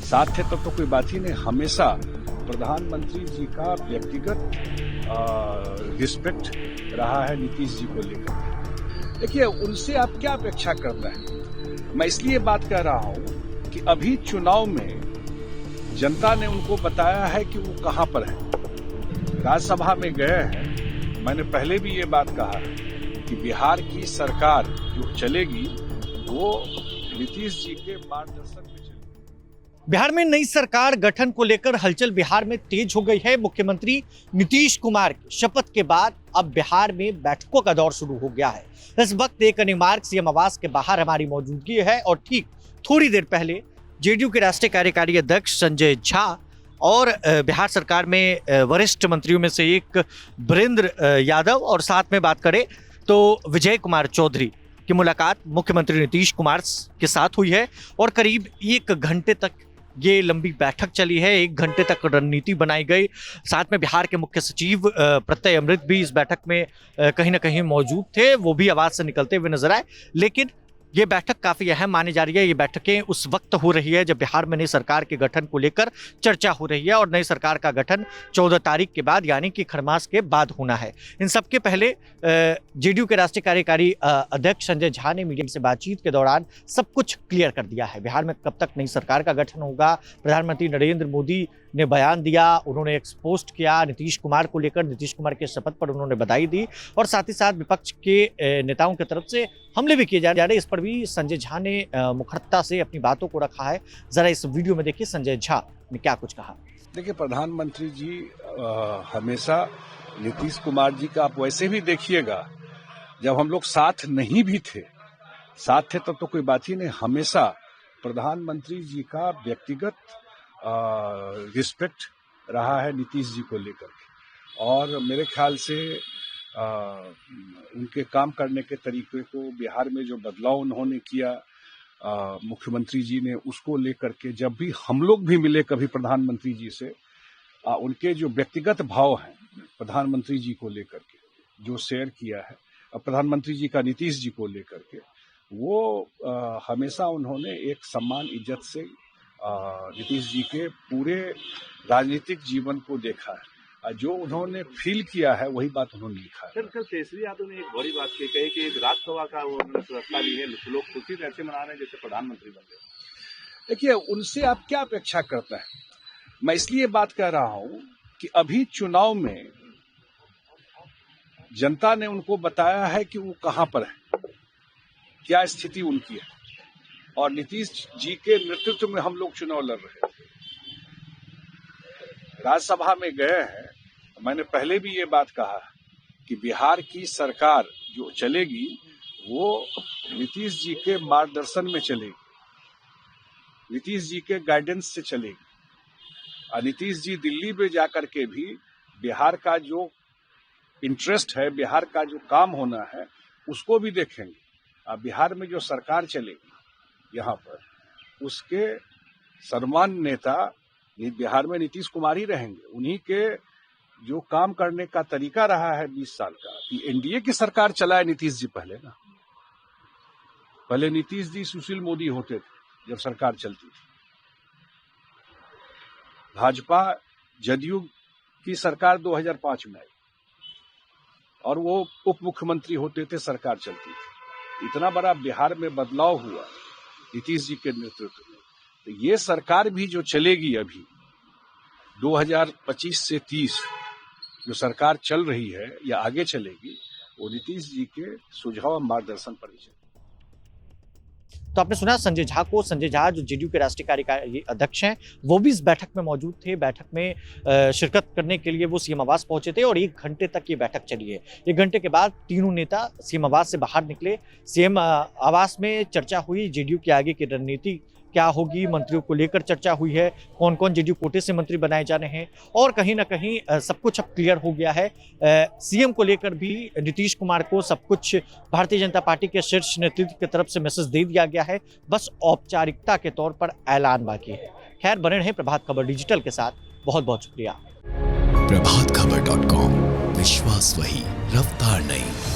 साथ थे तब तो कोई बात ही नहीं। हमेशा प्रधानमंत्री जी का व्यक्तिगत रिस्पेक्ट रहा है नीतीश जी को लेकर। देखिए, उनसे आप क्या अपेक्षा करते हैं? मैं इसलिए बात कह रहा हूं कि अभी चुनाव में जनता ने उनको बताया है कि वो कहां पर है। राज्यसभा में गए हैं। मैंने पहले भी ये बात कहा है कि बिहार की सरकार जो चलेगी वो नीतीश जी के मार्गदर्शन में चलेगी। बिहार में नई सरकार गठन को लेकर हलचल बिहार में तेज हो गई है। मुख्यमंत्री नीतीश कुमार की शपथ के बाद अब बिहार में बैठकों का दौर शुरू हो गया है। इस वक्त एक अनिमार्क सीएम आवास के बाहर हमारी मौजूदगी है और ठीक थोड़ी देर पहले जेडीयू के राष्ट्रीय कार्यकारी अध्यक्ष संजय झा और बिहार सरकार में वरिष्ठ मंत्रियों में से एक वीरेंद्र यादव और साथ में बात करें तो विजय कुमार चौधरी की मुलाकात मुख्यमंत्री नीतीश कुमार के साथ हुई है और करीब 1 घंटे तक ये लंबी बैठक चली है। 1 घंटे तक रणनीति बनाई गई। साथ में बिहार के मुख्य सचिव प्रत्यय अमृत भी इस बैठक में कहीं ना कहीं मौजूद थे। वो भी आवाज से निकलते हुए नजर आए। लेकिन ये बैठक काफी अहम मानी जा रही है। ये बैठकें उस वक्त हो रही है जब बिहार में नई सरकार के गठन को लेकर चर्चा हो रही है और नई सरकार का गठन 14 तारीख के बाद यानी कि खरमास के बाद होना है। इन सबके पहले जेडीयू के राष्ट्रीय कार्यकारी अध्यक्ष संजय झा ने मीडिया से बातचीत के दौरान सब कुछ क्लियर कर दिया है। बिहार में कब तक नई सरकार का गठन होगा, प्रधानमंत्री नरेंद्र मोदी ने बयान दिया, उन्होंने एक्सपोस्ट किया नीतीश कुमार को लेकर, नीतीश कुमार के शपथ पर उन्होंने बधाई दी और साथ ही साथ विपक्ष के नेताओं की तरफ से हमले भी किए जा रहे। इस पर भी संजय झा ने मुखरता से अपनी बातों को रखा है। जरा इस वीडियो में देखिए संजय झा ने क्या कुछ कहा। देखिए, प्रधानमंत्री जी हमेशा नीतीश कुमार जी का आप वैसे भी देखिएगा, जब हम लोग साथ नहीं भी थे, साथ थे तब तो कोई बात ही नहीं। हमेशा प्रधानमंत्री जी का व्यक्तिगत रिस्पेक्ट रहा है नीतीश जी को लेकर के और मेरे ख्याल से उनके काम करने के तरीके को, बिहार में जो बदलाव उन्होंने किया मुख्यमंत्री जी ने, उसको लेकर के जब भी हम लोग भी मिले कभी प्रधानमंत्री जी से, उनके जो व्यक्तिगत भाव हैं प्रधानमंत्री जी को लेकर के जो शेयर किया है और प्रधानमंत्री जी का नीतीश जी को लेकर के, वो हमेशा उन्होंने एक सम्मान इज्जत से नीतीश जी के पूरे राजनीतिक जीवन को देखा है। जो उन्होंने फील किया है वही बात उन्होंने लिखा है। सर, कल तेजस्वी यादव ने एक बड़ी बात कही कि एक राज्यसभा का वो व्यवस्था ली है, लोग खुशी से ऐसे मना रहे हैं जैसे प्रधानमंत्री बन गए। देखिए, उनसे आप क्या अपेक्षा करते हैं? मैं इसलिए बात कर रहा हूं कि अभी चुनाव में जनता ने उनको बताया है कि वो कहां पर है, क्या स्थिति उनकी है और नीतीश जी के नेतृत्व में हम लोग चुनाव लड़ रहे थे। राज्यसभा में गए हैं। मैंने पहले भी ये बात कहा कि बिहार की सरकार जो चलेगी वो नीतीश जी के मार्गदर्शन में चलेगी, नीतीश जी के गाइडेंस से चलेगी। और नीतीश जी दिल्ली में जाकर के भी बिहार का जो इंटरेस्ट है, बिहार का जो काम होना है, उसको भी देखेंगे। और बिहार में जो सरकार चलेगी यहाँ पर, उसके सर्वमान्य नेता बिहार में नीतीश कुमार ही रहेंगे। उन्हीं के जो काम करने का तरीका रहा है 20 साल का, कि एनडीए की सरकार चलाए नीतीश जी पहले नीतीश जी सुशील मोदी होते थे जब सरकार चलती थी। भाजपा जदयू की सरकार 2005 में आई और वो उप मुख्यमंत्री होते थे, सरकार चलती थी। इतना बड़ा बिहार में बदलाव हुआ नीतीश जी के नेतृत्व में। तो ये सरकार भी जो चलेगी अभी 2025 से 30 जो सरकार चल रही है या आगे चलेगी, वो नीतीश जी के सुझाव और मार्गदर्शन पर ही चलेगी। तो आपने सुना संजय झा को। संजय झा जो जेडीयू के राष्ट्रीय कार्यकारी अध्यक्ष हैं, वो भी इस बैठक में मौजूद थे। बैठक में शिरकत करने के लिए वो सीएम आवास पहुंचे थे और 1 घंटे तक ये बैठक चली है। 1 घंटे के बाद तीनों नेता सीएम आवास से बाहर निकले। सीएम आवास में चर्चा हुई, जेडीयू की आगे की रणनीति क्या होगी, मंत्रियों को लेकर चर्चा हुई है, कौन कौन जेडीयू कोटे से मंत्री बनाए जाने हैं और कहीं ना कहीं सब कुछ अब क्लियर हो गया है। सीएम को लेकर भी नीतीश कुमार को सब कुछ भारतीय जनता पार्टी के शीर्ष नेतृत्व की तरफ से मैसेज दे दिया गया है। बस औपचारिकता के तौर पर ऐलान बाकी है। खैर, बने रहे प्रभात खबर डिजिटल के साथ। बहुत बहुत शुक्रिया। प्रभातखबर.com, विश्वास वही, रफ्तार नहीं।